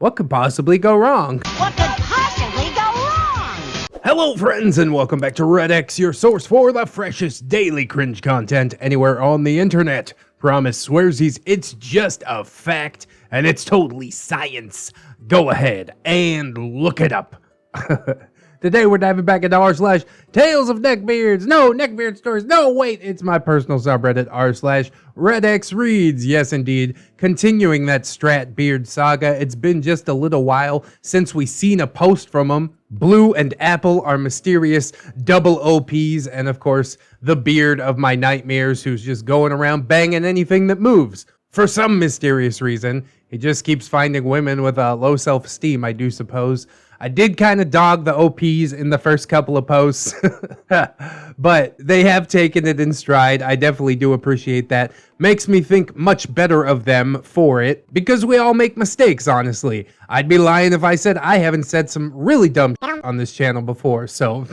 What could possibly go wrong? What could possibly go wrong? Hello friends and welcome back to ReddX, your source for the freshest daily cringe content anywhere on the internet. Promise swearsies, it's just a fact and it's totally science. Go ahead and look it up. Today we're diving back into r/TalesofNeckbeards. No, Neckbeard stories. No, wait, it's my personal subreddit r/ReddX reads. Yes, indeed. Continuing that Strat Beard saga. It's been just a little while since we seen a post from them. Blue and Apple are mysterious double OPs, and of course, the beard of my nightmares who's just going around banging anything that moves. For some mysterious reason, he just keeps finding women with low self-esteem, I do suppose. I did kind of dog the OPs in the first couple of posts, but they have taken it in stride. I definitely do appreciate that. Makes me think much better of them for it, because we all make mistakes, honestly. I'd be lying if I said I haven't said some really dumb shit on this channel before, so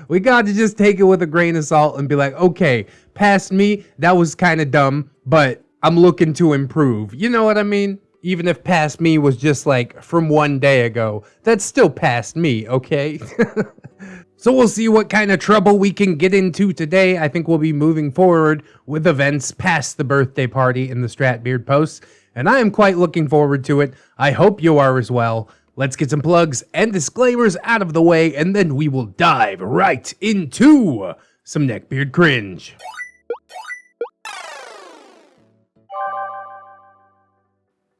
we got to just take it with a grain of salt and be like, okay, past me, that was kind of dumb, but I'm looking to improve. You know what I mean? Even if past me was just like from one day ago, that's still past me, okay? So we'll see what kind of trouble we can get into today. I think we'll be moving forward with events past the birthday party in the Stratbeard posts, and I am quite looking forward to it. I hope you are as well. Let's get some plugs and disclaimers out of the way, and then we will dive right into some Neckbeard cringe.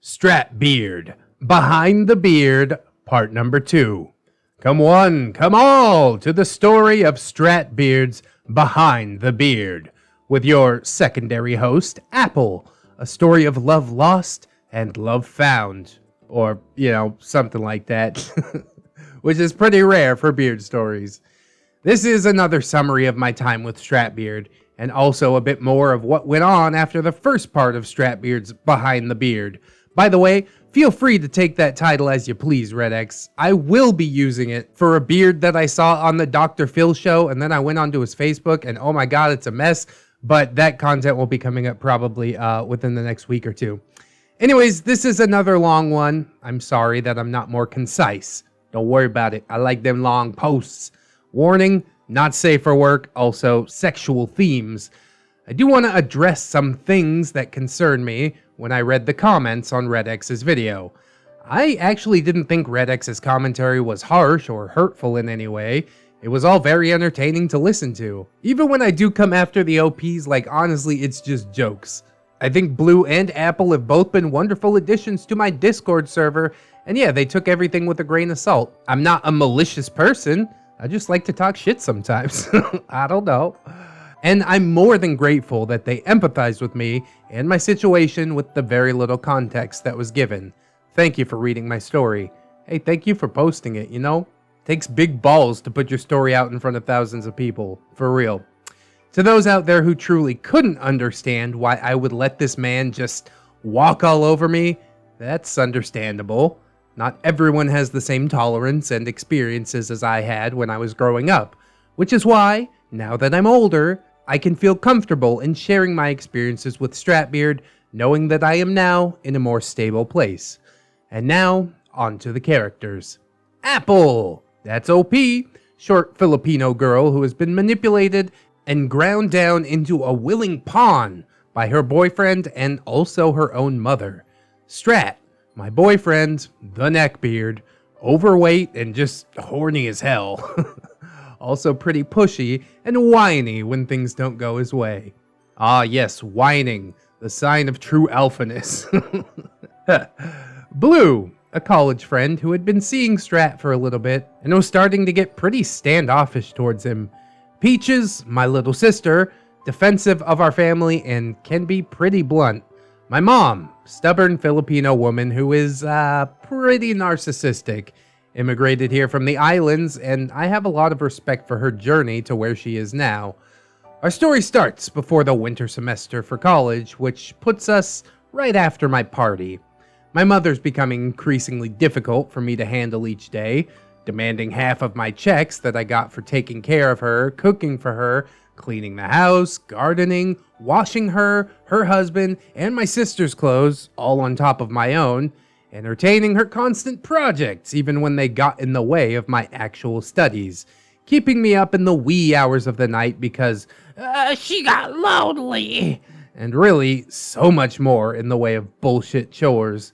Stratbeard, Behind the Beard, part number 2. Come one, come all to the story of Stratbeard's Behind the Beard, with your secondary host, Apple, a story of love lost and love found, or, you know, something like that, which is pretty rare for beard stories. This is another summary of my time with Stratbeard, and also a bit more of what went on after the first part of Stratbeard's Behind the Beard. By the way, feel free to take that title as you please, ReddX. I will be using it for a beard that I saw on the Dr. Phil show, and then I went onto his Facebook, and oh my god, it's a mess, but that content will be coming up probably within the next week or two. Anyways, this is another long one. I'm sorry that I'm not more concise. Don't worry about it. I like them long posts. Warning, not safe for work, also sexual themes. I do want to address some things that concern me when I read the comments on ReddX's video. I actually didn't think ReddX's commentary was harsh or hurtful in any way. It was all very entertaining to listen to. Even when I do come after the OPs, like honestly, it's just jokes. I think Blue and Apple have both been wonderful additions to my Discord server, and yeah, they took everything with a grain of salt. I'm not a malicious person, I just like to talk shit sometimes. I don't know. And I'm more than grateful that they empathized with me and my situation with the very little context that was given. Thank you for reading my story. Hey, thank you for posting it, you know? Takes big balls to put your story out in front of thousands of people, for real. To those out there who truly couldn't understand why I would let this man just walk all over me, that's understandable. Not everyone has the same tolerance and experiences as I had when I was growing up, which is why, now that I'm older, I can feel comfortable in sharing my experiences with Stratbeard, knowing that I am now in a more stable place. And now, on to the characters. Apple! That's OP, short Filipino girl who has been manipulated and ground down into a willing pawn by her boyfriend and also her own mother. Strat, my boyfriend, the Neckbeard, overweight and just horny as hell. Also pretty pushy and whiny when things don't go his way. Ah yes, whining, the sign of true alphaness. Blue, a college friend who had been seeing Strat for a little bit and was starting to get pretty standoffish towards him. Peaches, my little sister, defensive of our family and can be pretty blunt. My mom, stubborn Filipino woman who is pretty narcissistic. Immigrated here from the islands, and I have a lot of respect for her journey to where she is now. Our story starts before the winter semester for college, which puts us right after my party. My mother's becoming increasingly difficult for me to handle each day, demanding half of my checks that I got for taking care of her, cooking for her, cleaning the house, gardening, washing her, her husband, and my sister's clothes, all on top of my own. entertaining her constant projects even when they got in the way of my actual studies, keeping me up in the wee hours of the night because she got lonely, and really so much more in the way of bullshit chores.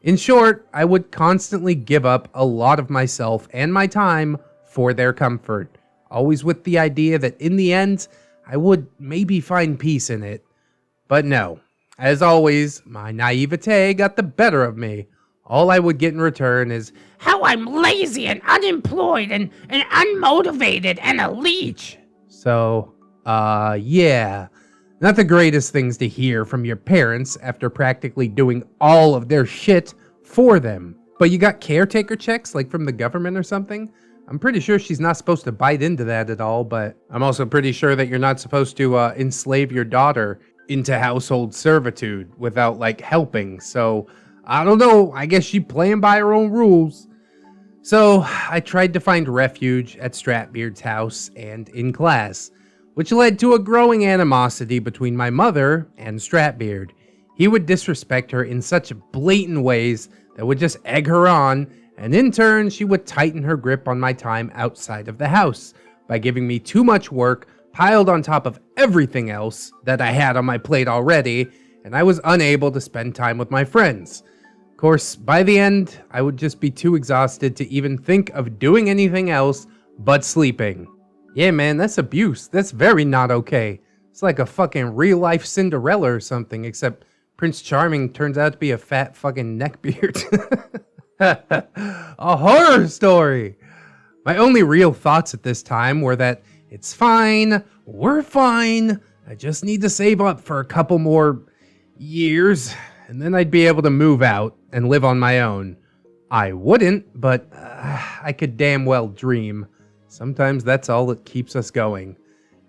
In short, I would constantly give up a lot of myself and my time for their comfort, always with the idea that in the end, I would maybe find peace in it. But no, as always, my naivete got the better of me. All I would get in return is how I'm lazy and unemployed and unmotivated and a leech. So, yeah. Not the greatest things to hear from your parents after practically doing all of their shit for them. But you got caretaker checks, like from the government or something? I'm pretty sure she's not supposed to bite into that at all, but I'm also pretty sure that you're not supposed to enslave your daughter into household servitude without, like, helping. So, I don't know. I guess she's playing by her own rules. So, I tried to find refuge at Stratbeard's house and in class, which led to a growing animosity between my mother and Stratbeard. He would disrespect her in such blatant ways that would just egg her on, and in turn, she would tighten her grip on my time outside of the house by giving me too much work piled on top of everything else that I had on my plate already, and I was unable to spend time with my friends. Of course, by the end, I would just be too exhausted to even think of doing anything else but sleeping. Yeah, man, that's abuse. That's very not okay. It's like a fucking real-life Cinderella or something, except Prince Charming turns out to be a fat fucking neckbeard. A horror story! My only real thoughts at this time were that it's fine, we're fine, I just need to save up for a couple more years, and then I'd be able to move out and live on my own. I wouldn't, but I could damn well dream. Sometimes that's all that keeps us going.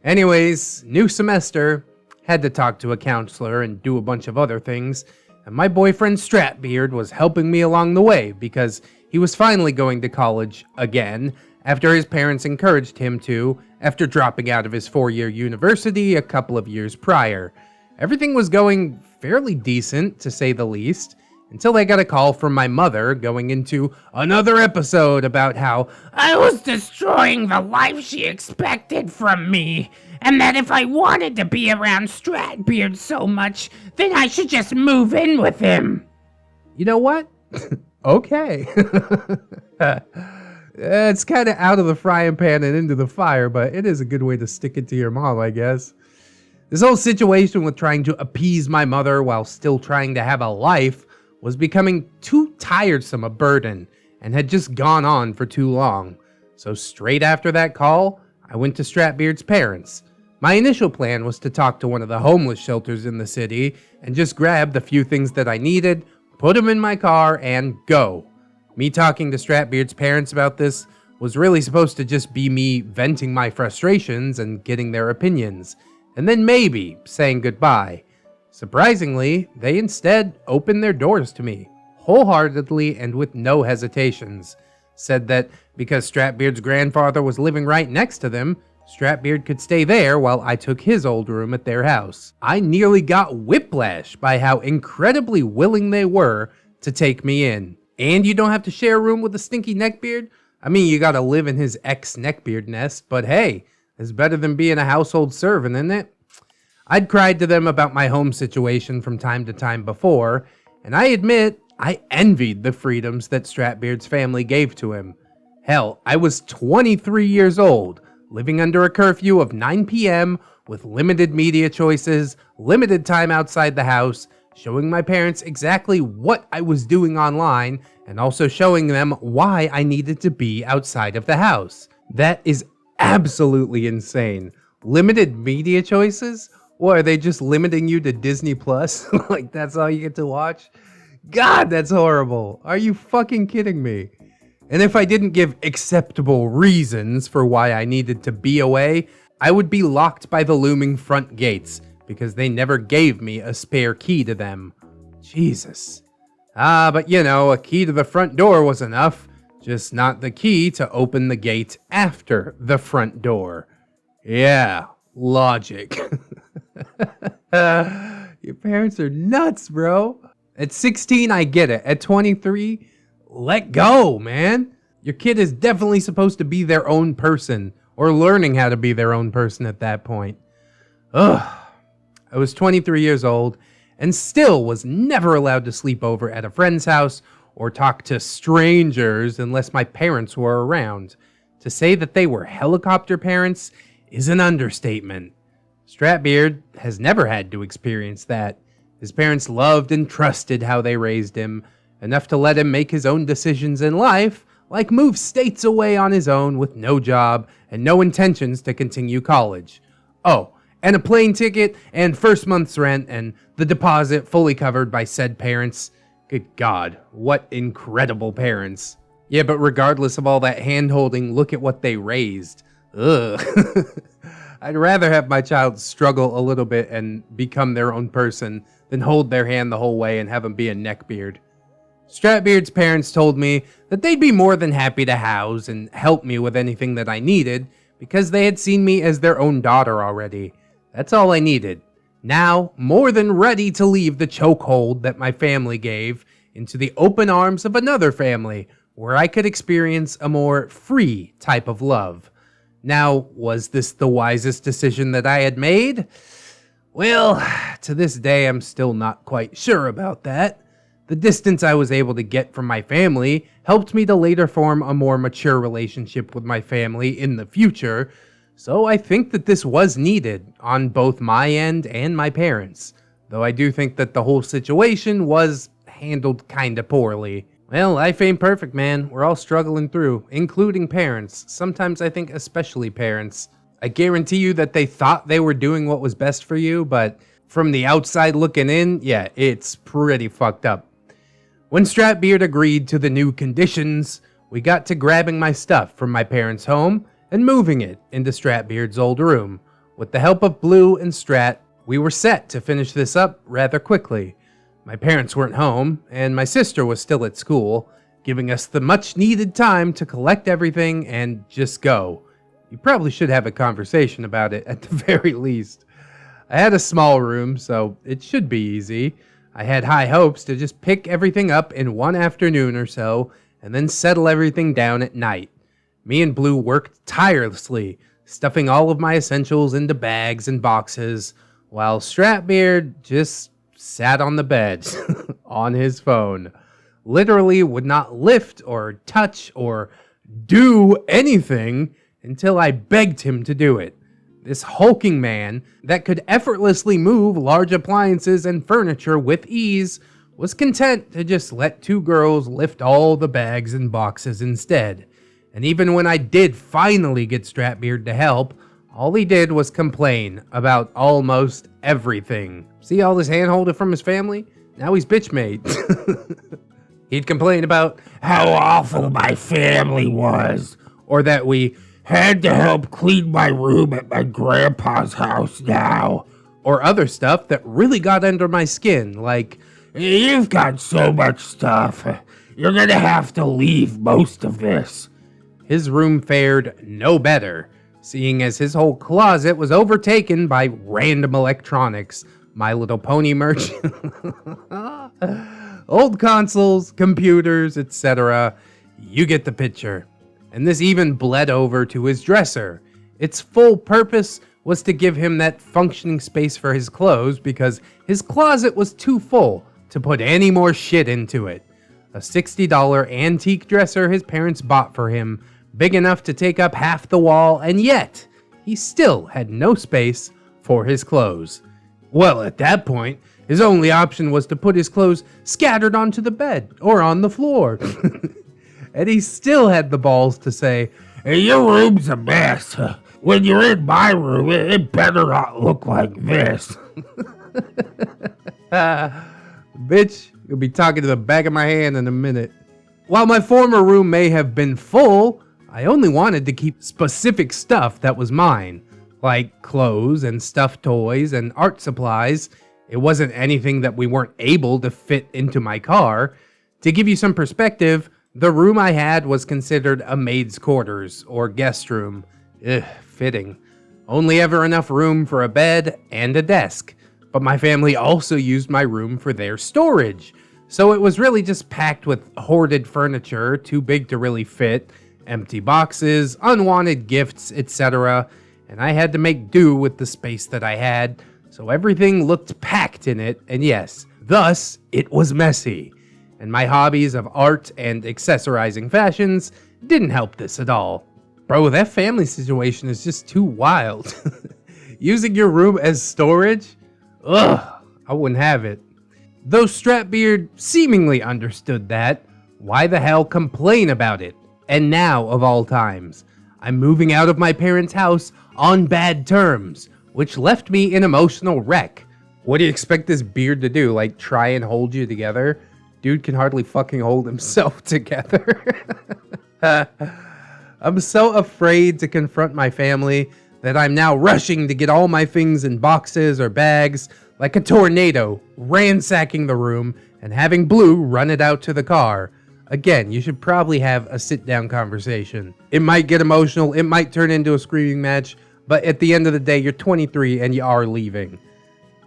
Anyways, new semester, had to talk to a counselor and do a bunch of other things, and my boyfriend Stratbeard was helping me along the way because he was finally going to college again after his parents encouraged him to after dropping out of his 4-year university a couple of years prior. Everything was going fairly decent, to say the least, until I got a call from my mother going into another episode about how I was destroying the life she expected from me, and that if I wanted to be around Stratbeard so much, then I should just move in with him. You know what? Okay. It's kind of out of the frying pan and into the fire, but it is a good way to stick it to your mom, I guess. This whole situation with trying to appease my mother while still trying to have a life was becoming too tiresome a burden and had just gone on for too long. So straight after that call, I went to Stratbeard's parents. My initial plan was to talk to one of the homeless shelters in the city and just grab the few things that I needed, put them in my car, and go. Me talking to Stratbeard's parents about this was really supposed to just be me venting my frustrations and getting their opinions, and then maybe saying goodbye. Surprisingly, they instead opened their doors to me, wholeheartedly and with no hesitations. Said that because Stratbeard's grandfather was living right next to them, Stratbeard could stay there while I took his old room at their house. I nearly got whiplash by how incredibly willing they were to take me in. And you don't have to share a room with a stinky neckbeard? I mean, you gotta live in his ex-neckbeard nest, but hey, it's better than being a household servant, isn't it? I'd cried to them about my home situation from time to time before, and I admit I envied the freedoms that Stratbeard's family gave to him. Hell, I was 23 years old, living under a curfew of 9 p.m. with limited media choices, limited time outside the house, showing my parents exactly what I was doing online, and also showing them why I needed to be outside of the house. That is absolutely insane. Limited media choices? Or are they just limiting you to Disney Plus? Like, that's all you get to watch? God, that's horrible. Are you fucking kidding me? And if I didn't give acceptable reasons for why I needed to be away, I would be locked by the looming front gates because they never gave me a spare key to them. Jesus. But you know, a key to the front door was enough, just not the key to open the gate after the front door. Yeah, logic. Your parents are nuts, bro. At 16, I get it. At 23, let go, man. Your kid is definitely supposed to be their own person, or learning how to be their own person at that point. Ugh. I was 23 years old, and still was never allowed to sleep over at a friend's house or talk to strangers unless my parents were around. To say that they were helicopter parents is an understatement. Stratbeard has never had to experience that. His parents loved and trusted how they raised him, enough to let him make his own decisions in life, like move states away on his own with no job and no intentions to continue college. Oh, and a plane ticket and first month's rent and the deposit fully covered by said parents. Good God, what incredible parents. Yeah, but regardless of all that hand-holding, look at what they raised. Ugh. I'd rather have my child struggle a little bit and become their own person than hold their hand the whole way and have them be a neckbeard. Stratbeard's parents told me that they'd be more than happy to house and help me with anything that I needed because they had seen me as their own daughter already. That's all I needed. Now, more than ready to leave the chokehold that my family gave into the open arms of another family where I could experience a more free type of love. Now, was this the wisest decision that I had made? Well, to this day, I'm still not quite sure about that. The distance I was able to get from my family helped me to later form a more mature relationship with my family in the future, so I think that this was needed on both my end and my parents, though I do think that the whole situation was handled kinda poorly. Well, life ain't perfect, man. We're all struggling through, including parents. Sometimes I think especially parents. I guarantee you that they thought they were doing what was best for you, but from the outside looking in, yeah, it's pretty fucked up. When Stratbeard agreed to the new conditions, we got to grabbing my stuff from my parents' home and moving it into Stratbeard's old room. With the help of Blue and Strat, we were set to finish this up rather quickly. My parents weren't home, and my sister was still at school, giving us the much-needed time to collect everything and just go. You probably should have a conversation about it at the very least. I had a small room, so it should be easy. I had high hopes to just pick everything up in one afternoon or so, and then settle everything down at night. Me and Blue worked tirelessly, stuffing all of my essentials into bags and boxes, while Stratbeard just sat on the bed, on his phone. Literally would not lift or touch or do anything until I begged him to do it. This hulking man that could effortlessly move large appliances and furniture with ease was content to just let two girls lift all the bags and boxes instead. And even when I did finally get Stratbeard to help, all he did was complain about almost everything. See all this handholding from his family? Now he's bitch made. He'd complain about How awful my family was, or that we had to help clean my room at my grandpa's house now. or other stuff that really got under my skin, like, You've got so much stuff. You're gonna have to leave most of this. his room fared no better, seeing as his whole closet was overtaken by random electronics, My Little Pony merch, old consoles, computers, etc. You get the picture. And this even bled over to his dresser. Its full purpose was to give him that functioning space for his clothes because his closet was too full to put any more shit into it. A $60 antique dresser his parents bought for him, big enough to take up half the wall, and yet he still had no space for his clothes. Well, at that point, his only option was to put his clothes scattered onto the bed or on the floor. And he still had the balls to say, Hey, your room's a mess. When you're in my room, it better not look like this. Bitch, you'll be talking to the back of my hand in a minute. While my former room may have been full, I only wanted to keep specific stuff that was mine, like clothes and stuffed toys and art supplies. It wasn't anything that we weren't able to fit into my car. To give you some perspective, the room I had was considered a maid's quarters or guest room. Fitting. Only ever enough room for a bed and a desk. But my family also used my room for their storage. So it was really just packed with hoarded furniture, too big to really fit, empty boxes, unwanted gifts, etc. And I had to make do with the space that I had, so everything looked packed in it, and yes, thus it was messy. And my hobbies of art and accessorizing fashions didn't help this at all. Bro, that family situation is just too wild. Using your room as storage? Ugh, I wouldn't have it. Though Stratbeard seemingly understood that, why the hell complain about it? And now, of all times, I'm moving out of my parents' house on bad terms, which left me an emotional wreck. What do you expect this beard to do? Like, try and hold you together? Dude can hardly fucking hold himself together. I'm so afraid to confront my family that I'm now rushing to get all my things in boxes or bags, like a tornado, ransacking the room and having Blue run it out to the car. Again, you should probably have a sit-down conversation. It might get emotional, it might turn into a screaming match, but at the end of the day, you're 23 and you are leaving.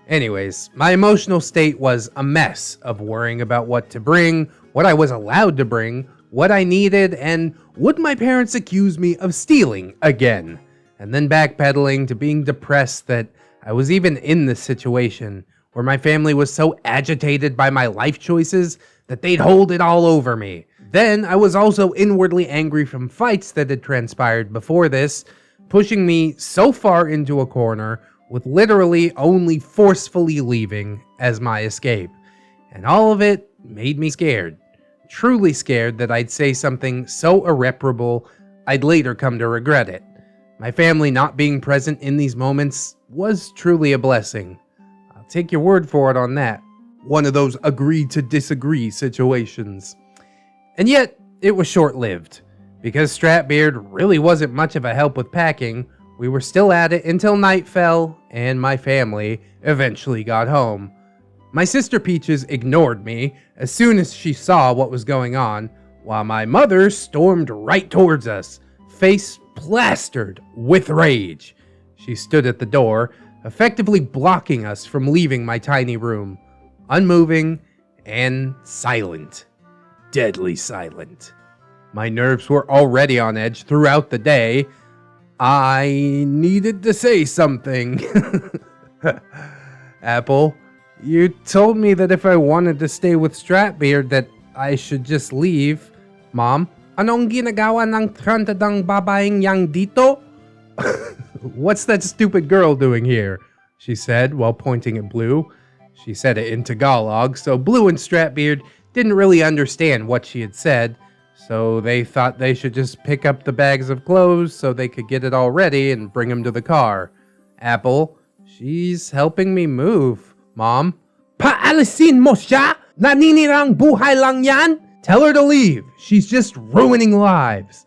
Anyways, my emotional state was a mess of worrying about what to bring, what I was allowed to bring, what I needed, and would my parents accuse me of stealing again? And then backpedaling to being depressed that I was even in this situation, where my family was so agitated by my life choices that they'd hold it all over me. Then I was also inwardly angry from fights that had transpired before this, pushing me so far into a corner, with literally only forcefully leaving as my escape. And all of it made me scared. Truly scared that I'd say something so irreparable I'd later come to regret it. My family not being present in these moments was truly a blessing. I'll take your word for it on that. One of those agree to disagree situations. And yet, it was short-lived. Because Stratbeard really wasn't much of a help with packing, we were still at it until night fell, and my family eventually got home. My sister Peaches ignored me as soon as she saw what was going on, while my mother stormed right towards us, face plastered with rage. She stood at the door, effectively blocking us from leaving my tiny room, unmoving and silent. Deadly silent. My nerves were already on edge throughout the day. I needed to say something. Apple, you told me that if I wanted to stay with Stratbeard that I should just leave. Mom, anong ginagawa ng trantadang babaeng yang dito? What's that stupid girl doing here? She said while pointing at Blue. She said it in Tagalog, so Blue and Stratbeard didn't really understand what she had said, so they thought they should just pick up the bags of clothes so they could get it all ready and bring them to the car. Apple, she's helping me move. Mom, paalisin mo siya? Naninirang buhay lang yan? Tell her to leave. She's just ruining lives.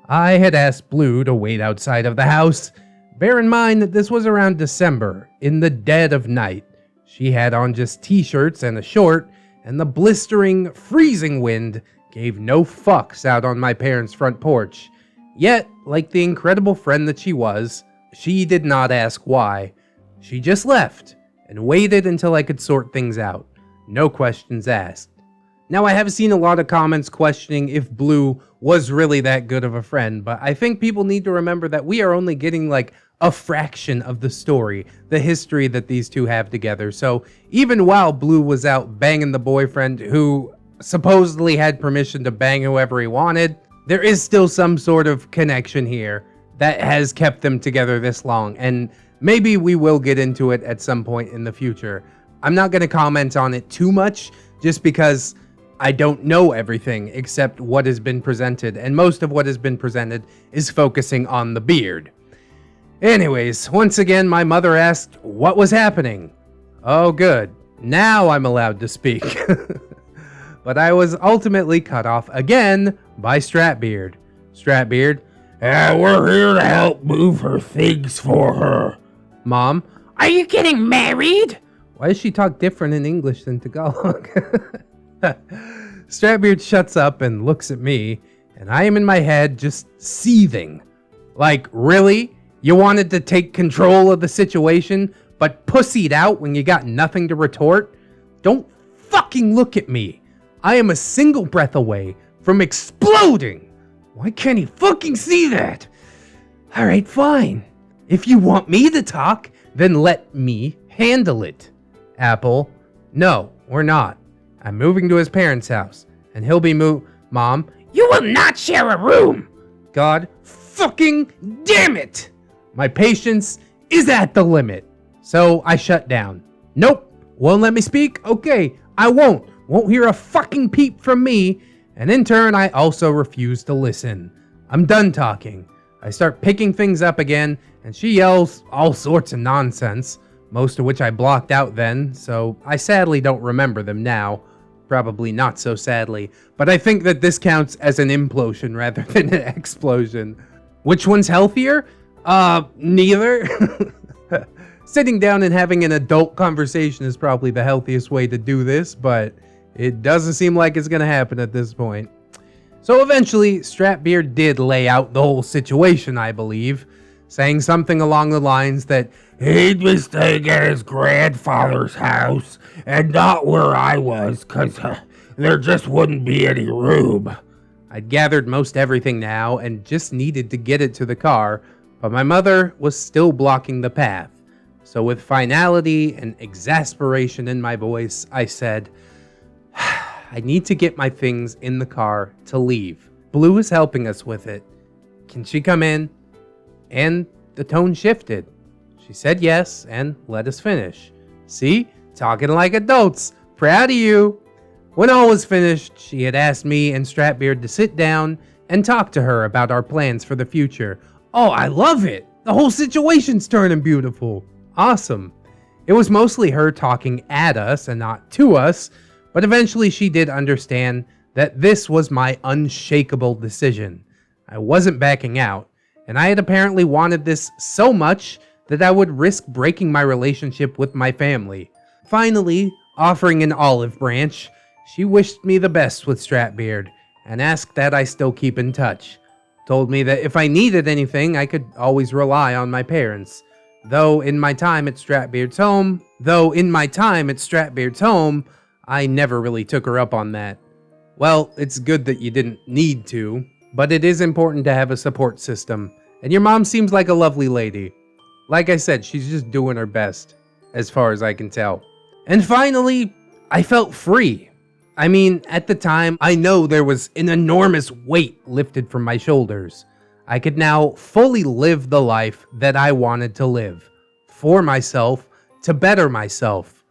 I had asked Blue to wait outside of the house. Bear in mind that this was around December, in the dead of night. She had on just t-shirts and a short, and the blistering, freezing wind gave no fucks out on my parents' front porch. Yet, like the incredible friend that she was, she did not ask why. She just left, and waited until I could sort things out. No questions asked. Now, I have seen a lot of comments questioning if Blue was really that good of a friend, but I think people need to remember that we are only getting like a fraction of the story, the history that these two have together. So even while Blue was out banging the boyfriend who supposedly had permission to bang whoever he wanted, there is still some sort of connection here that has kept them together this long, and maybe we will get into it at some point in the future. I'm not going to comment on it too much, just because I don't know everything except what has been presented, and most of what has been presented is focusing on the beard. Anyways, once again, my mother asked what was happening. Oh good, now I'm allowed to speak. But I was ultimately cut off again by Stratbeard. Stratbeard, We're here to help move her things for her. Mom, Are you getting married? why does she talk different in English than Tagalog? Stratbeard shuts up and looks at me, and I am in my head just seething. Like, really? You wanted to take control of the situation, but pussied out when you got nothing to retort? Don't fucking look at me. I am a single breath away from exploding. Why can't he fucking see that? Alright, fine. If you want me to talk, then let me handle it. Apple, no, we're not. I'm moving to his parents' house, and he'll be Mom, You will not share a room! God fucking damn it! My patience is at the limit. So I shut down. Nope, won't let me speak? Okay, I won't. Won't hear a fucking peep from me. And in turn, I also refuse to listen. I'm done talking. I start picking things up again, and she yells all sorts of nonsense, most of which I blocked out then, so I sadly don't remember them now. Probably not so sadly, but I think that this counts as an implosion rather than an explosion. Which one's healthier? Neither. Sitting down and having an adult conversation is probably the healthiest way to do this, but it doesn't seem like it's gonna happen at this point. So eventually, Stratbeard did lay out the whole situation, I believe, saying something along the lines that he'd be staying at his grandfather's house and not where I was, cause there just wouldn't be any room. I'd gathered most everything now and just needed to get it to the car, but my mother was still blocking the path. So with finality and exasperation in my voice, I said, I need to get my things in the car to leave. Blue is helping us with it. Can she come in? And the tone shifted. She said yes and let us finish. See? Talking like adults. Proud of you. When all was finished, she had asked me and Stratbeard to sit down and talk to her about our plans for the future. Oh, I love it. The whole situation's turning beautiful. Awesome. It was mostly her talking at us and not to us, but eventually she did understand that this was my unshakable decision. I wasn't backing out, and I had apparently wanted this so much that I would risk breaking my relationship with my family. Finally, offering an olive branch, she wished me the best with Stratbeard and asked that I still keep in touch. Told me that if I needed anything, I could always rely on my parents. Though in my time at Stratbeard's home, I never really took her up on that. Well, it's good that you didn't need to, but it is important to have a support system, and your mom seems like a lovely lady. Like I said, she's just doing her best, as far as I can tell. And finally, I felt free. I mean, at the time, I know there was an enormous weight lifted from my shoulders. I could now fully live the life that I wanted to live. For myself, to better myself.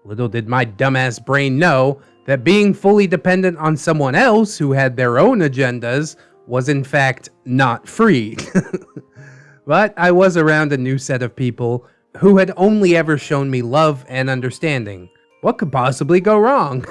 Little did my dumbass brain know that being fully dependent on someone else who had their own agendas was in fact not free. But I was around a new set of people who had only ever shown me love and understanding. What could possibly go wrong?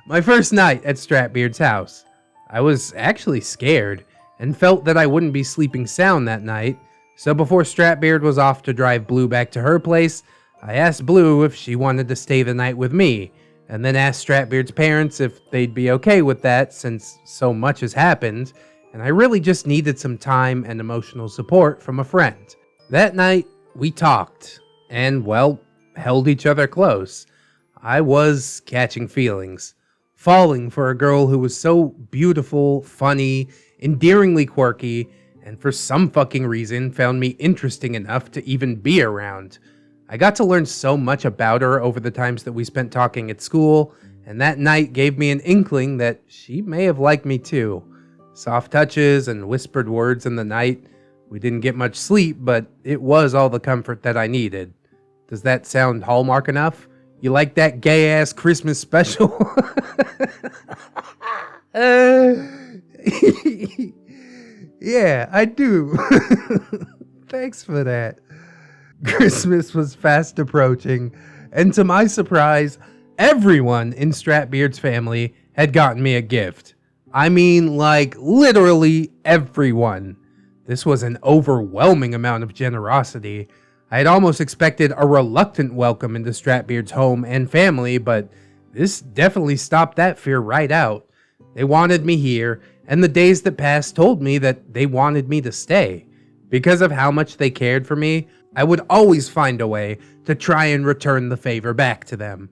My first night at Stratbeard's house. I was actually scared and felt that I wouldn't be sleeping sound that night, so before Stratbeard was off to drive Blue back to her place, I asked Blue if she wanted to stay the night with me, and then asked Stratbeard's parents if they'd be okay with that since so much has happened, and I really just needed some time and emotional support from a friend. That night, we talked, and well, held each other close. I was catching feelings, falling for a girl who was so beautiful, funny, endearingly quirky, and for some fucking reason found me interesting enough to even be around. I got to learn so much about her over the times that we spent talking at school, and that night gave me an inkling that she may have liked me too. Soft touches and whispered words in the night. We didn't get much sleep, but it was all the comfort that I needed. Does that sound Hallmark enough? You like that gay-ass Christmas special? Yeah, I do. Thanks for that. Christmas was fast approaching, and to my surprise, everyone in Stratbeard's family had gotten me a gift. I mean, like, literally everyone. This was an overwhelming amount of generosity. I had almost expected a reluctant welcome into Stratbeard's home and family, but this definitely stopped that fear right out. They wanted me here, and the days that passed told me that they wanted me to stay. Because of how much they cared for me, I would always find a way to try and return the favor back to them.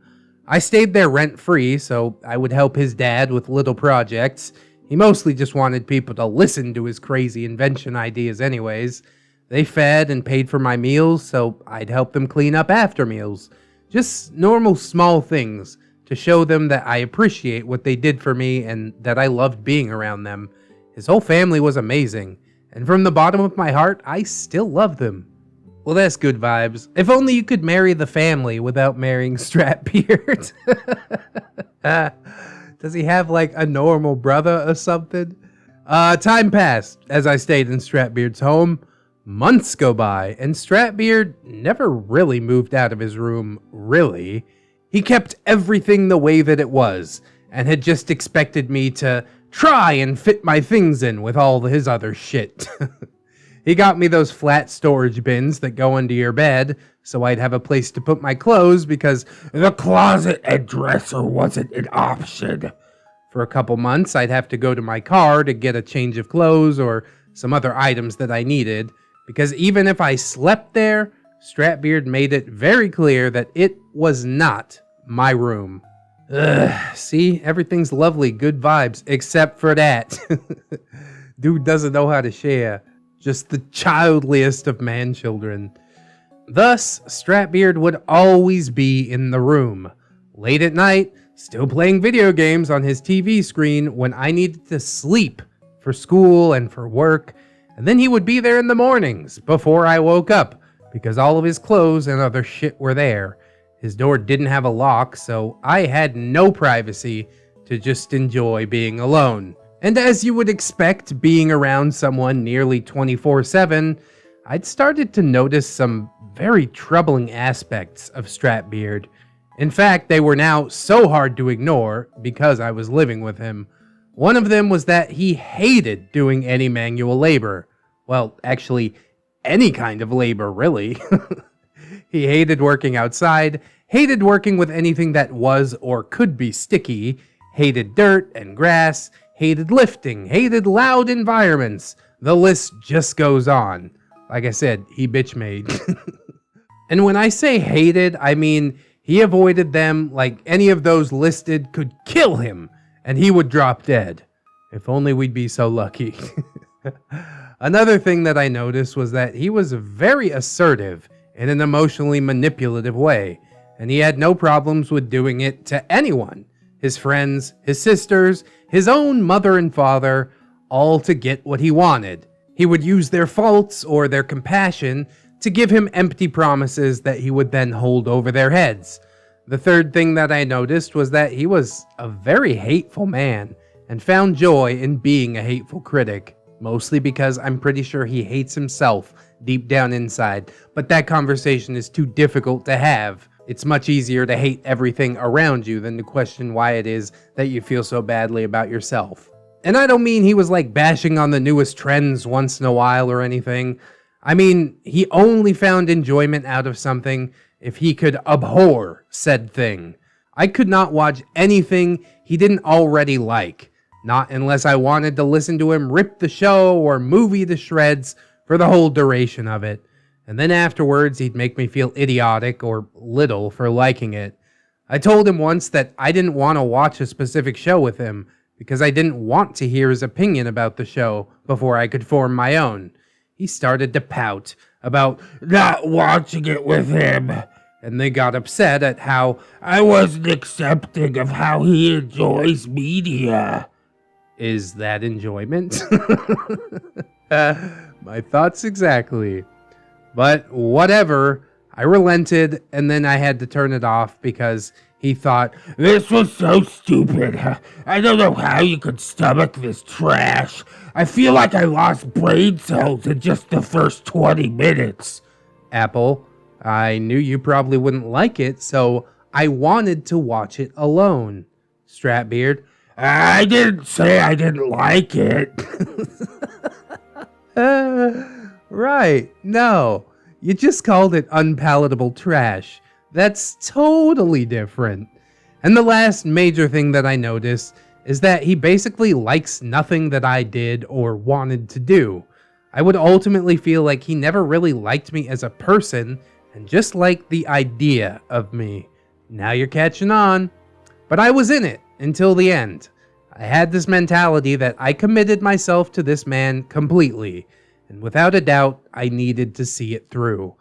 I stayed there rent-free, so I would help his dad with little projects. He mostly just wanted people to listen to his crazy invention ideas anyways. They fed and paid for my meals, so I'd help them clean up after meals. Just normal small things to show them that I appreciate what they did for me and that I loved being around them. His whole family was amazing, and from the bottom of my heart, I still love them. Well, that's good vibes. If only you could marry the family without marrying Stratbeard. Does he have like a normal brother or something? Time passed as I stayed in Stratbeard's home. Months go by, and Stratbeard never really moved out of his room, really. He kept everything the way that it was, and had just expected me to try and fit my things in with all his other shit. He got me those flat storage bins that go under your bed, so I'd have a place to put my clothes because the closet and dresser wasn't an option. For a couple months, I'd have to go to my car to get a change of clothes or some other items that I needed, because even if I slept there, Stratbeard made it very clear that it was not my room. See, everything's lovely, good vibes, except for that. Dude doesn't know how to share. Just the childliest of man-children. Thus, Stratbeard would always be in the room, late at night, still playing video games on his TV screen when I needed to sleep for school and for work, and then he would be there in the mornings before I woke up, because all of his clothes and other shit were there. His door didn't have a lock, so I had no privacy to just enjoy being alone. And as you would expect, being around someone nearly 24/7, I'd started to notice some very troubling aspects of Stratbeard. In fact, they were now so hard to ignore because I was living with him. One of them was that he hated doing any manual labor. Well, actually, any kind of labor, really. He hated working outside, hated working with anything that was or could be sticky, hated dirt and grass, hated lifting, hated loud environments. The list just goes on. Like I said, he bitch made. And when I say hated, I mean he avoided them like any of those listed could kill him, and he would drop dead. If only we'd be so lucky. Another thing that I noticed was that he was very assertive in an emotionally manipulative way, and he had no problems with doing it to anyone. His friends, his sisters, his own mother and father, all to get what he wanted. He would use their faults or their compassion to give him empty promises that he would then hold over their heads. The third thing that I noticed was that he was a very hateful man and found joy in being a hateful critic, mostly because I'm pretty sure he hates himself deep down inside, but that conversation is too difficult to have. It's much easier to hate everything around you than to question why it is that you feel so badly about yourself. And I don't mean he was like bashing on the newest trends once in a while or anything. I mean, he only found enjoyment out of something if he could abhor said thing. I could not watch anything he didn't already like, not unless I wanted to listen to him rip the show or movie to shreds for the whole duration of it. And then afterwards, he'd make me feel idiotic or little for liking it. I told him once that I didn't want to watch a specific show with him because I didn't want to hear his opinion about the show before I could form my own. He started to pout about not watching it with him, and they got upset at how I wasn't accepting of how he enjoys media. Is that enjoyment? My thoughts exactly. But whatever, I relented, and then I had to turn it off because he thought, "This was so stupid. I don't know how you could stomach this trash. I feel like I lost brain cells in just the first 20 minutes. Apple, I knew you probably wouldn't like it, so I wanted to watch it alone. Stratbeard, I didn't say I didn't like it. Right, no. You just called it unpalatable trash. That's totally different. And the last major thing that I noticed is that he basically likes nothing that I did or wanted to do. I would ultimately feel like he never really liked me as a person and just liked the idea of me. Now you're catching on. But I was in it until the end. I had this mentality that I committed myself to this man completely, and without a doubt, I needed to see it through.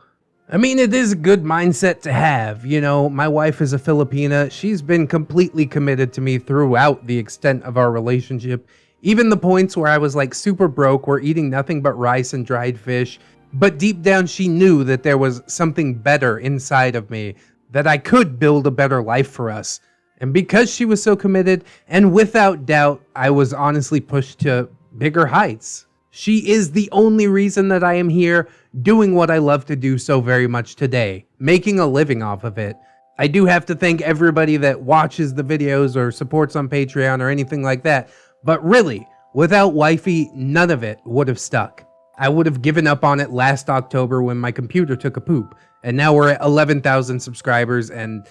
I mean, it is a good mindset to have. You know, my wife is a Filipina. She's been completely committed to me throughout the extent of our relationship. Even the points where I was like super broke, we're eating nothing but rice and dried fish. But deep down, she knew that there was something better inside of me, that I could build a better life for us. And because she was so committed, and without doubt, I was honestly pushed to bigger heights. She is the only reason that I am here doing what I love to do so very much today, making a living off of it. I do have to thank everybody that watches the videos or supports on Patreon or anything like that. But really, without wifey, none of it would have stuck. I would have given up on it last October when my computer took a poop. And now we're at 11,000 subscribers and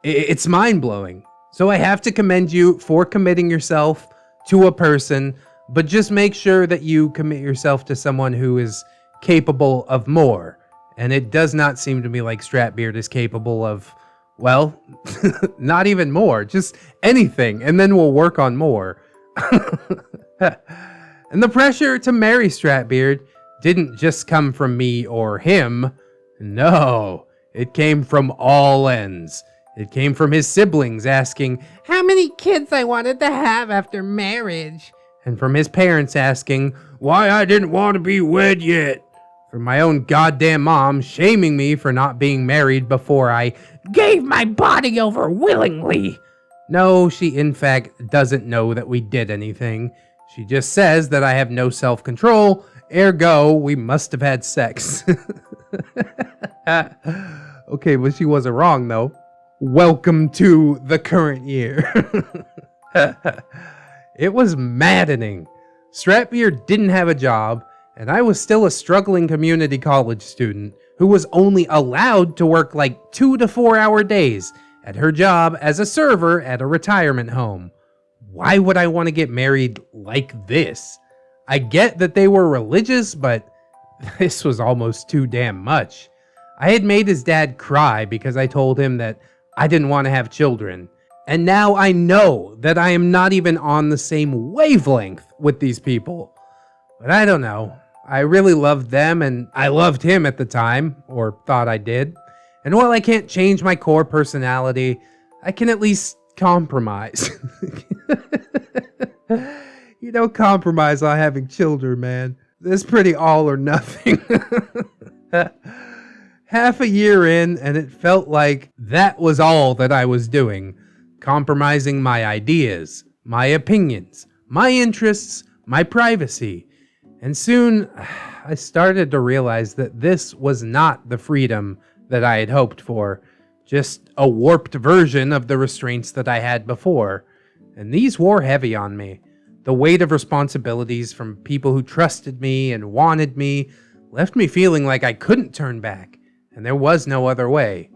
it's mind-blowing. So I have to commend you for committing yourself to a person, but just make sure that you commit yourself to someone who is capable of more. And it does not seem to me like Stratbeard is capable of, well, not even more, just anything, and then we'll work on more. And the pressure to marry Stratbeard didn't just come from me or him. No, it came from all ends. It came from his siblings asking how many kids I wanted to have after marriage. And from his parents asking why I didn't want to be wed yet. From my own goddamn mom shaming me for not being married before I Gave my body over willingly. No, she in fact doesn't know that we did anything. She just says that I have no self-control, ergo we must have had sex. Okay, but she wasn't wrong though. Welcome to the current year. It was maddening. Stratbeard didn't have a job, and I was still a struggling community college student who was only allowed to work like 2 to 4 hour days at her job as a server at a retirement home. Why would I want to get married like this? I get that they were religious, but this was almost too damn much. I had made his dad cry because I told him that I didn't want to have children. And now I know that I am not even on the same wavelength with these people. But I don't know. I really loved them and I loved him at the time, or thought I did. And while I can't change my core personality, I can at least compromise. You don't compromise on having children, man. It's pretty all or nothing. Half a year in, and it felt like that was all that I was doing. Compromising my ideas, my opinions, my interests, my privacy. And soon, I started to realize that this was not the freedom that I had hoped for. Just a warped version of the restraints that I had before. And these wore heavy on me. The weight of responsibilities from people who trusted me and wanted me left me feeling like I couldn't turn back. And there was no other way.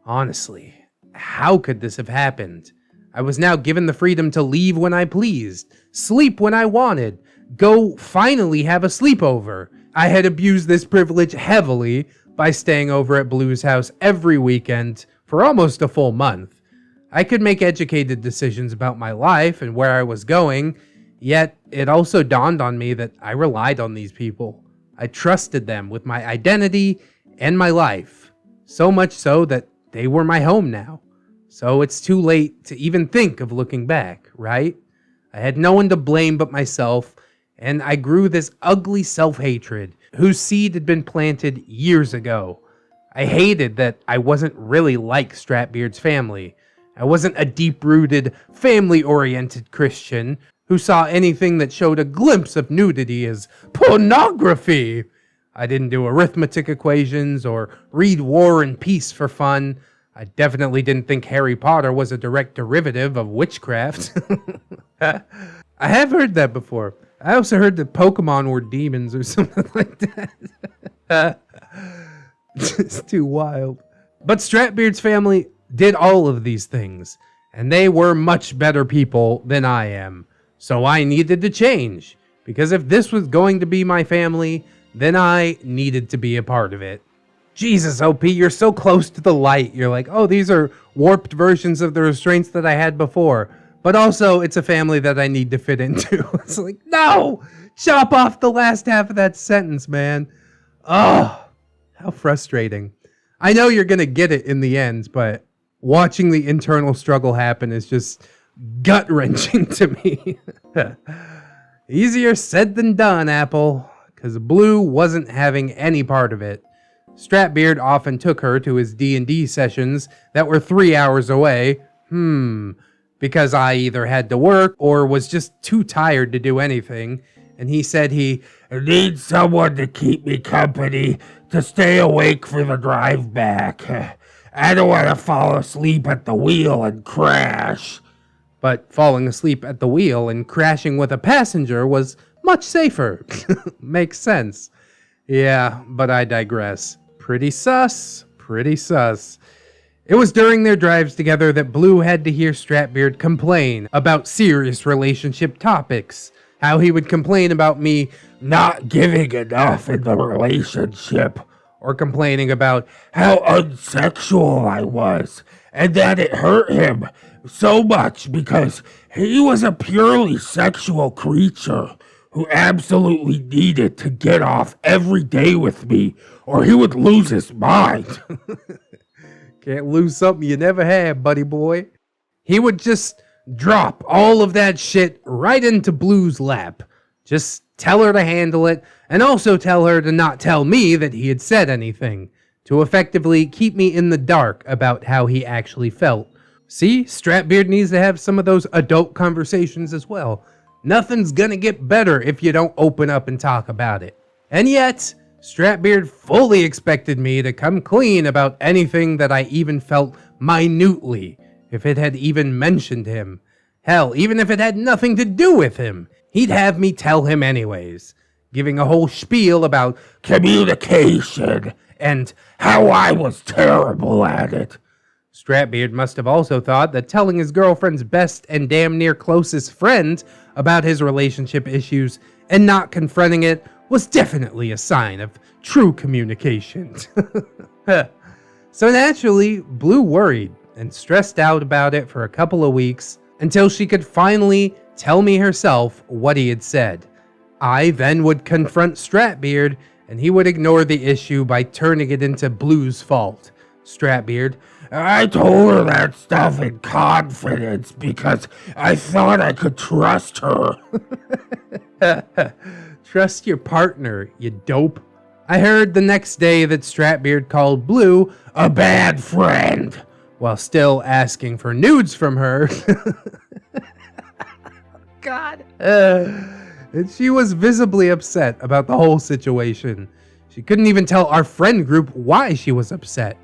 Honestly, how could this have happened? I was now given the freedom to leave when I pleased, sleep when I wanted, go finally have a sleepover. I had abused this privilege heavily by staying over at Blue's house every weekend for almost a full month. I could make educated decisions about my life and where I was going, yet it also dawned on me that I relied on these people. I trusted them with my identity and my life, so much so that they were my home now. So it's too late to even think of looking back, right? I had no one to blame but myself, and I grew this ugly self-hatred whose seed had been planted years ago. I hated that I wasn't really like Stratbeard's family. I wasn't a deep-rooted, family-oriented Christian who saw anything that showed a glimpse of nudity as pornography. I didn't do arithmetic equations or read War and Peace for fun. I definitely didn't think Harry Potter was a direct derivative of witchcraft. I have heard that before. I also heard that Pokemon were demons or something like that. It's too wild. But Stratbeard's family did all of these things, and they were much better people than I am. So I needed to change, because if this was going to be my family, then I needed to be a part of it. Jesus, OP, you're so close to the light. You're like, oh, these are warped versions of the restraints that I had before. But also, it's a family that I need to fit into. It's like, no! Chop off the last half of that sentence, man. Oh, how frustrating. I know you're going to get it in the end, but watching the internal struggle happen is just gut-wrenching to me. Easier said than done, Apple, because Blue wasn't having any part of it. Stratbeard often took her to his D&D sessions that were 3 hours away. Because I either had to work or was just too tired to do anything. And he said he needs someone to keep me company, to stay awake for the drive back. I don't want to fall asleep at the wheel and crash. But falling asleep at the wheel and crashing with a passenger was much safer. Makes sense. Yeah, but I digress. Pretty sus. Pretty sus. It was during their drives together that Blue had to hear Stratbeard complain about serious relationship topics. How he would complain about me not giving enough in the relationship. Or complaining about how unsexual I was. And that it hurt him so much because he was a purely sexual creature who absolutely needed to get off every day with me or he would lose his mind. Can't lose something you never had, buddy boy. He would just drop all of that shit right into Blue's lap. Just tell her to handle it, and also tell her to not tell me that he had said anything, to effectively keep me in the dark about how he actually felt. See, Stratbeard needs to have some of those adult conversations as well. Nothing's gonna get better if you don't open up and talk about it. And yet, Stratbeard fully expected me to come clean about anything that I even felt minutely, if it had even mentioned him. Hell, even if it had nothing to do with him, he'd have me tell him anyways, giving a whole spiel about communication and how I was terrible at it. Stratbeard must have also thought that telling his girlfriend's best and damn near closest friend about his relationship issues and not confronting it was definitely a sign of true communication. So naturally, Blue worried and stressed out about it for a couple of weeks until she could finally tell me herself what he had said. I then would confront Stratbeard, and he would ignore the issue by turning it into Blue's fault. Stratbeard, I told her that stuff in confidence because I thought I could trust her. Trust your partner, you dope. I heard the next day that Stratbeard called Blue a bad friend, while still asking for nudes from her. God. And she was visibly upset about the whole situation. She couldn't even tell our friend group why she was upset.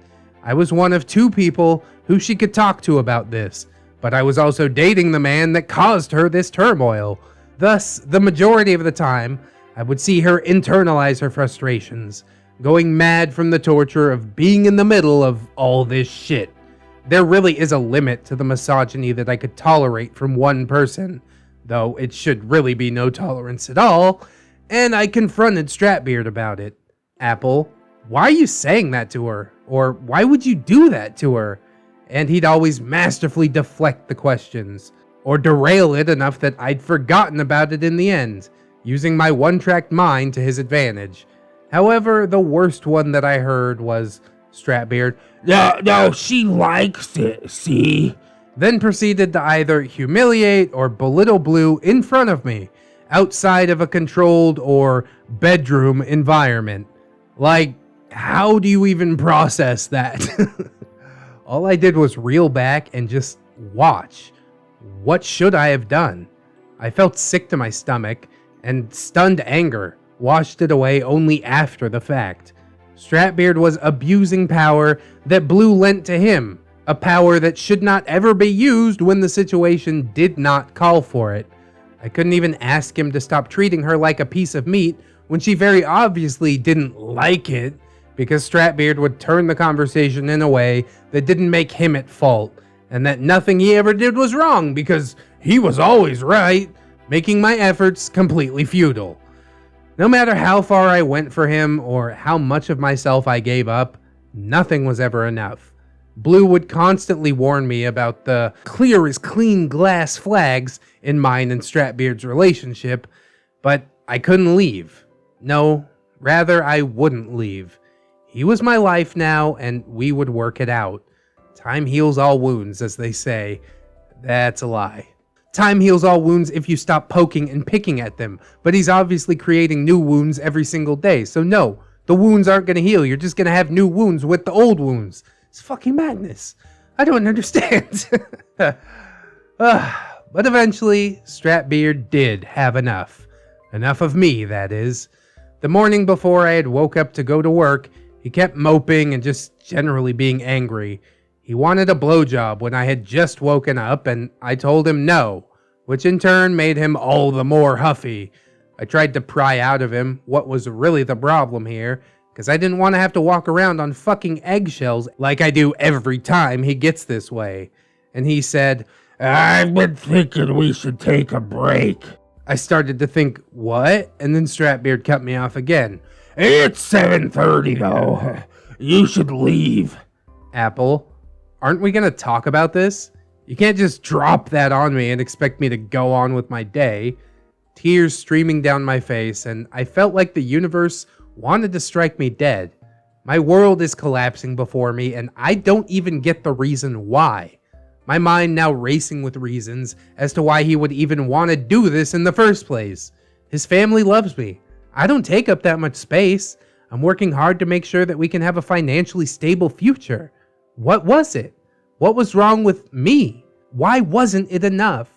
I was one of 2 people who she could talk to about this, but I was also dating the man that caused her this turmoil. Thus, the majority of the time, I would see her internalize her frustrations, going mad from the torture of being in the middle of all this shit. There really is a limit to the misogyny that I could tolerate from one person, though it should really be no tolerance at all, and I confronted Stratbeard about it. Apple, why are you saying that to her? Or why would you do that to her? And he'd always masterfully deflect the questions, or derail it enough that I'd forgotten about it in the end, using my one-track mind to his advantage. However, the worst one that I heard was Stratbeard, No, she likes it, see? Then proceeded to either humiliate or belittle Blue in front of me, outside of a controlled or bedroom environment. Like, how do you even process that? All I did was reel back and just watch. What should I have done? I felt sick to my stomach, and stunned anger washed it away only after the fact. Stratbeard was abusing power that Blue lent to him, a power that should not ever be used when the situation did not call for it. I couldn't even ask him to stop treating her like a piece of meat when she very obviously didn't like it, because Stratbeard would turn the conversation in a way that didn't make him at fault, and that nothing he ever did was wrong because he was always right, making my efforts completely futile. No matter how far I went for him or how much of myself I gave up, Nothing was ever enough. Blue would constantly warn me about the clear as clean glass flags in mine and Stratbeard's relationship, but I couldn't leave. No, rather I wouldn't leave. He was my life now, and we would work it out. Time heals all wounds, as they say. That's a lie. Time heals all wounds if you stop poking and picking at them, but he's obviously creating new wounds every single day, so no, the wounds aren't going to heal. You're just going to have new wounds with the old wounds. It's fucking madness. I don't understand. But eventually, Stratbeard did have enough. Enough of me, that is. The morning before I had woke up to go to work, he kept moping and just generally being angry. He wanted a blowjob when I had just woken up, and I told him no, which in turn made him all the more huffy. I tried to pry out of him what was really the problem here, because I didn't want to have to walk around on fucking eggshells like I do every time he gets this way. And he said, I've been thinking we should take a break. I started to think, what? And then Stratbeard cut me off again. It's 7:30 though. You should leave. Apple, aren't we going to talk about this? You can't just drop that on me and expect me to go on with my day. Tears streaming down my face, and I felt like the universe wanted to strike me dead. My world is collapsing before me, and I don't even get the reason why. My mind now racing with reasons as to why he would even want to do this in the first place. His family loves me. I don't take up that much space. I'm working hard to make sure that we can have a financially stable future. What was it? What was wrong with me? Why wasn't it enough?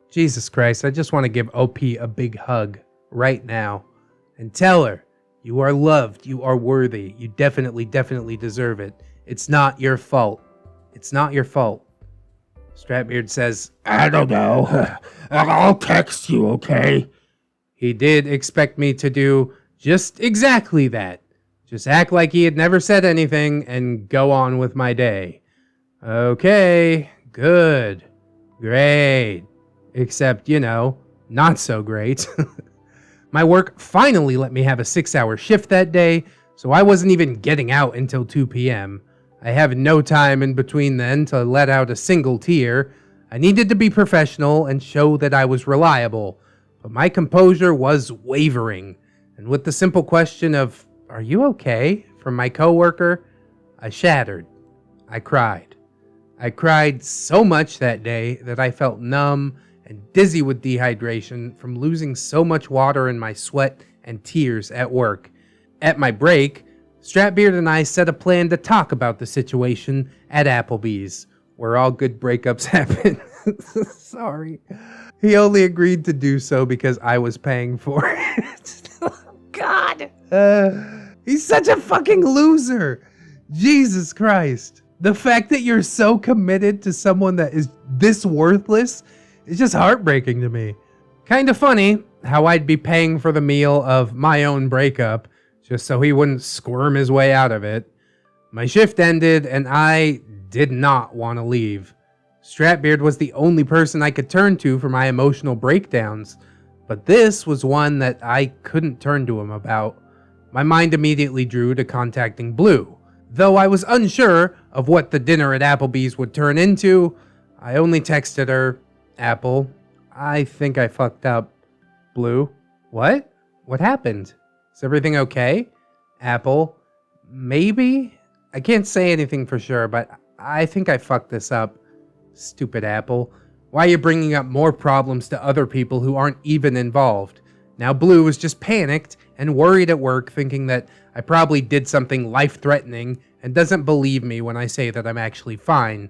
Jesus Christ, I just want to give OP a big hug right now and tell her, you are loved, you are worthy, you definitely deserve it. It's not your fault. It's not your fault. Stratbeard says, I don't know. I'll text you, okay? He did expect me to do just exactly that. Just act like he had never said anything and go on with my day. Okay, good, great. Except, not so great. My work finally let me have a 6-hour shift that day, so I wasn't even getting out until 2 p.m. I have no time in between then to let out a single tear. I needed to be professional and show that I was reliable, but my composure was wavering. And with the simple question of, "Are you okay?" from my coworker, I shattered. I cried. I cried so much that day that I felt numb and dizzy with dehydration from losing so much water in my sweat and tears at work. At my break, Stratbeard and I set a plan to talk about the situation at Applebee's, where all good breakups happen. Sorry. He only agreed to do so because I was paying for it. God. He's such a fucking loser. Jesus Christ. The fact that you're so committed to someone that is this worthless is just heartbreaking to me. Kind of funny how I'd be paying for the meal of my own breakup just so he wouldn't squirm his way out of it. My shift ended and I did not want to leave. Stratbeard was the only person I could turn to for my emotional breakdowns, but this was one that I couldn't turn to him about. My mind immediately drew to contacting Blue. Though I was unsure of what the dinner at Applebee's would turn into, I only texted her, "Apple, I think I fucked up." Blue, "What? What happened? Is everything okay?" Apple, "Maybe? I can't say anything for sure, but I think I fucked this up." Stupid Apple. Why are you bringing up more problems to other people who aren't even involved? Now Blue was just panicked and worried at work, thinking that I probably did something life-threatening and doesn't believe me when I say that I'm actually fine.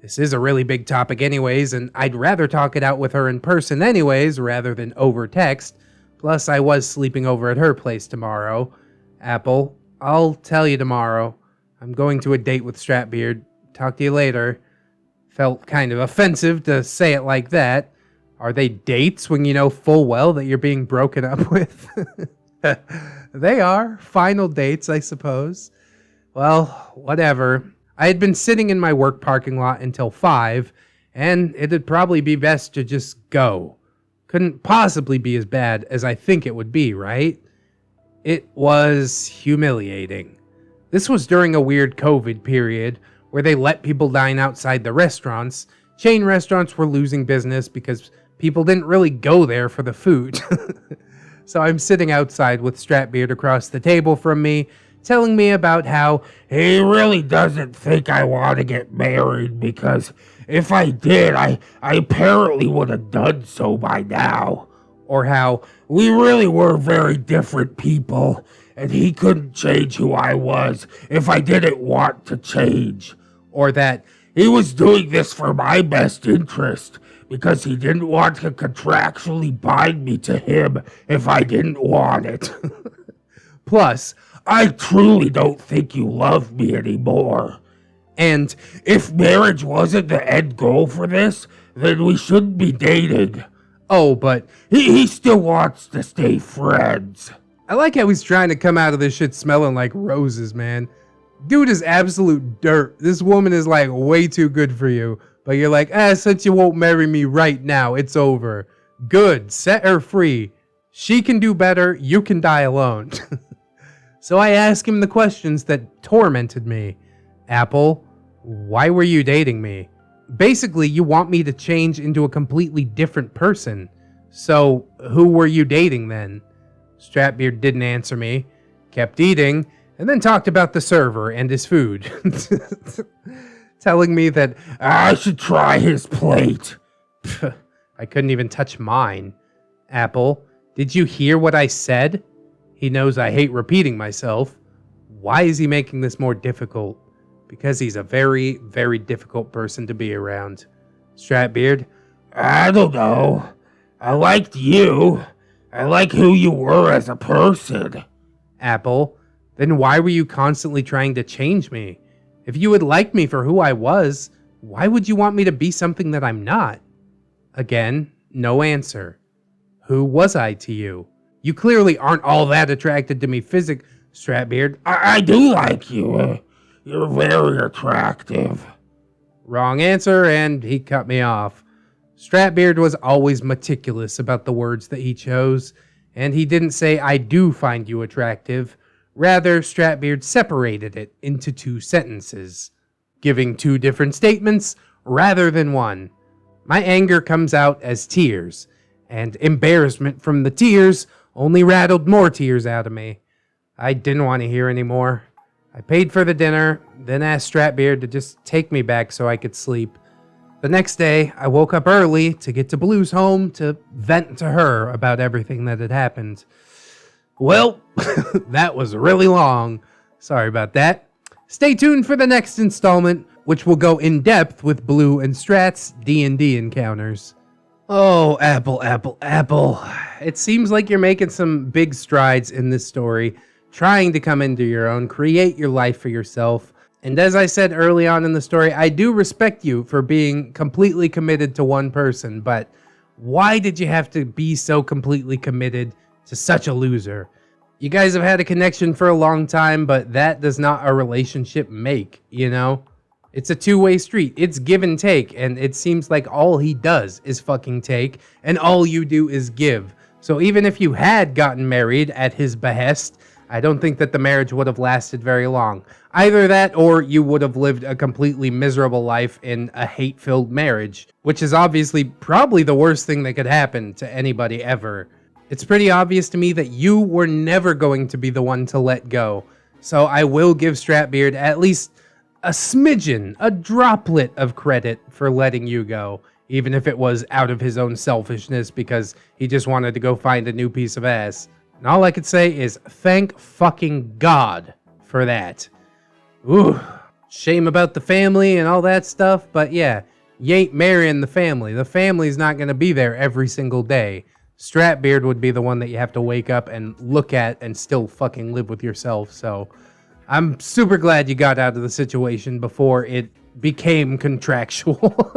This is a really big topic anyways, and I'd rather talk it out with her in person anyways rather than over text. Plus, I was sleeping over at her place tomorrow. Apple, I'll tell you tomorrow. I'm going to a date with Stratbeard. Talk to you later. Felt kind of offensive to say it like that. Are they dates when you know full well that you're being broken up with? They are. Final dates, I suppose. Well, whatever. I had been sitting in my work parking lot until 5, and it'd probably be best to just go. Couldn't possibly be as bad as I think it would be, right? It was humiliating. This was during a weird COVID period where they let people dine outside the restaurants. Chain restaurants were losing business because people didn't really go there for the food. So I'm sitting outside with Stratbeard across the table from me, telling me about how he really doesn't think I want to get married because if I did, I apparently would have done so by now. Or how we really were very different people, and he couldn't change who I was if I didn't want to change. Or that he was doing this for my best interest because he didn't want to contractually bind me to him if I didn't want it. Plus, I truly don't think you love me anymore. And if marriage wasn't the end goal for this, then we shouldn't be dating. Oh, but he still wants to stay friends. I like how he's trying to come out of this shit smelling like roses, man. Dude is absolute dirt. This woman is like way too good for you. But you're like, since you won't marry me right now, it's over. Good, set her free. She can do better, you can die alone. So I ask him the questions that tormented me. Apple, why were you dating me? Basically, you want me to change into a completely different person. So, who were you dating then? Stratbeard didn't answer me, kept eating, and then talked about the server and his food. Telling me that I should try his plate. I couldn't even touch mine. Apple, did you hear what I said? He knows I hate repeating myself. Why is he making this more difficult? Because he's a very, very difficult person to be around. Stratbeard, I don't know. I liked you. I like who you were as a person. Apple, then why were you constantly trying to change me? If you would like me for who I was, why would you want me to be something that I'm not? Again, no answer. Who was I to you? You clearly aren't all that attracted to me Stratbeard. I do like you. You're very attractive. Wrong answer, and he cut me off. Stratbeard was always meticulous about the words that he chose, and he didn't say, I do find you attractive. Rather, Stratbeard separated it into 2 sentences, giving 2 different statements rather than one. My anger comes out as tears, and embarrassment from the tears only rattled more tears out of me. I didn't want to hear anymore. I paid for the dinner, then asked Stratbeard to just take me back so I could sleep. The next day, I woke up early to get to Blue's home to vent to her about everything that had happened. Well, that was really long. Sorry about that. Stay tuned for the next installment, which will go in depth with Blue and Strat's D&D encounters. Oh, Apple. It seems like you're making some big strides in this story, trying to come into your own, create your life for yourself. And as I said early on in the story, I do respect you for being completely committed to one person, but why did you have to be so completely committed to such a loser? You guys have had a connection for a long time, but that does not a relationship make, you know? It's a two-way street. It's give and take, and it seems like all he does is fucking take, and all you do is give. So even if you had gotten married at his behest, I don't think that the marriage would have lasted very long. Either that, or you would have lived a completely miserable life in a hate-filled marriage, which is obviously probably the worst thing that could happen to anybody ever. It's pretty obvious to me that you were never going to be the one to let go. So I will give Stratbeard at least a smidgen, a droplet of credit for letting you go, even if it was out of his own selfishness because he just wanted to go find a new piece of ass. And all I could say is thank fucking God for that. Ooh, shame about the family and all that stuff, but yeah, you ain't marrying the family. The family's not gonna be there every single day. Stratbeard would be the one that you have to wake up and look at and still fucking live with yourself, so I'm super glad you got out of the situation before it became contractual.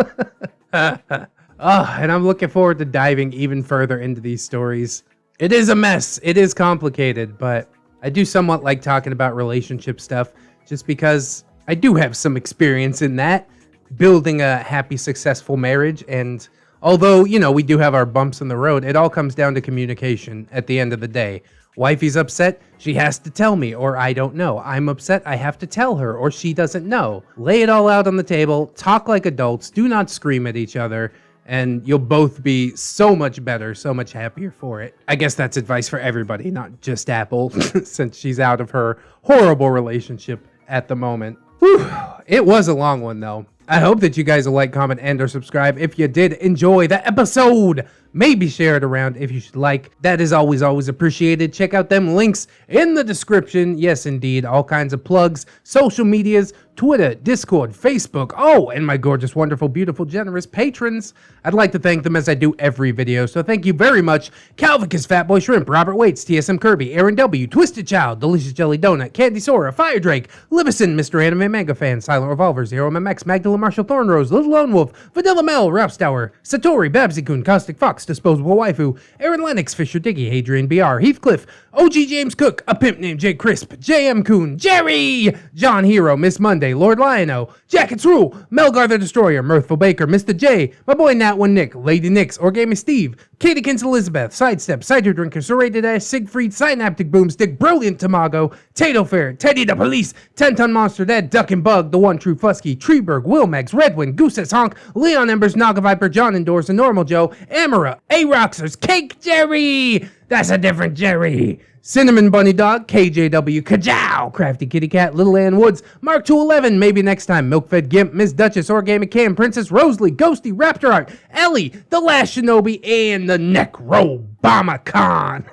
And I'm looking forward to diving even further into these stories. It is a mess. It is complicated, but I do somewhat like talking about relationship stuff just because I do have some experience in that, building a happy, successful marriage. And although, you know, we do have our bumps in the road, it all comes down to communication at the end of the day. Wifey's upset, she has to tell me, or I don't know. I'm upset, I have to tell her, or she doesn't know. Lay it all out on the table, talk like adults, do not scream at each other, and you'll both be so much better, so much happier for it. I guess that's advice for everybody, not just Apple, since she's out of her horrible relationship at the moment. Whew. It was a long one, though. I hope that you guys will like, comment, and or subscribe if you did enjoy the episode. Maybe share it around if you should like. That is always appreciated. Check out them links in the description. Yes, indeed. All kinds of plugs, social medias, Twitter, Discord, Facebook. Oh, and my gorgeous, wonderful, beautiful, generous patrons. I'd like to thank them as I do every video. So thank you very much. Calvicus, Fatboy Shrimp, Robert Waits, TSM Kirby, Aaron W, Twisted Child, Delicious Jelly Donut, Candy Sora, Fire Drake, Livison, Mr. Anime Manga Fan, Silent Revolver, Zero MMX, Magdalene Marshall Thornrose, Little Lone Wolf, Vanilla Mel, Ralph Stour, Satori, Babsy-kun, Caustic Fox, Disposable Waifu, Aaron Lennox, Fisher Diggy, Hadrian BR, Heathcliff, OG James Cook, A Pimp Named Jay Crisp, JM Coon, Jerry, John Hero, Miss Monday, Lord Liono, Jackets Rule, Melgar the Destroyer, Mirthful Baker, Mr. J, my boy Nat One Nick, Lady Nix, Orgami Steve, Katykins Elizabeth, Sidestep, Cider Drinker, Serrated Ass, Siegfried, Synaptic Boomstick, Brilliant Tamago, Tato Fair, Teddy the Police, 10-Ton Monster Dead, Duck and Bug, The One True Fusky, Treeberg, Wilmex, Redwind, Goose S. Honk, Leon Embers, Naga Viper, John Endors, and Normal Joe, Amara, A-Roxers, Cake Jerry! That's a different Jerry! Cinnamon Bunny Dog, KJW, Kajow, Crafty Kitty Cat, Little Ann Woods, Mark 211, maybe next time, Milkfed Gimp, Miss Duchess, Orgamic Cam, Princess Rosalie, Ghosty, Raptor Art, Ellie, The Last Shinobi, and the Necrobomicon.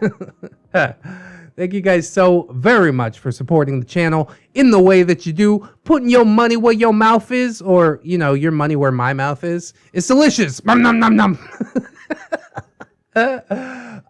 Thank you guys so very much for supporting the channel in the way that you do, putting your money where your mouth is, or, you know, your money where my mouth is. It's delicious. Nom nom nom nom.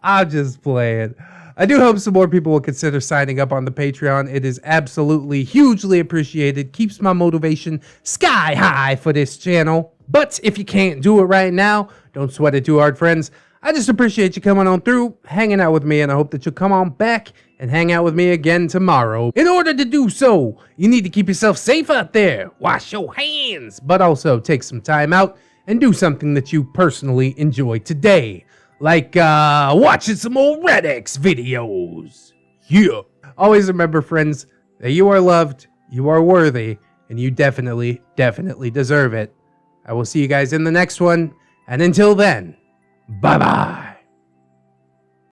I'll just play it. I do hope some more people will consider signing up on the Patreon. It is absolutely hugely appreciated. Keeps my motivation sky high for this channel. But if you can't do it right now, don't sweat it too hard, friends. I just appreciate you coming on through, hanging out with me, and I hope that you'll come on back and hang out with me again tomorrow. In order to do so, you need to keep yourself safe out there. Wash your hands, but also take some time out and do something that you personally enjoy today. Like, watching some old ReddX videos. Yeah. Always remember, friends, that you are loved, you are worthy, and you definitely deserve it. I will see you guys in the next one, and until then, bye-bye.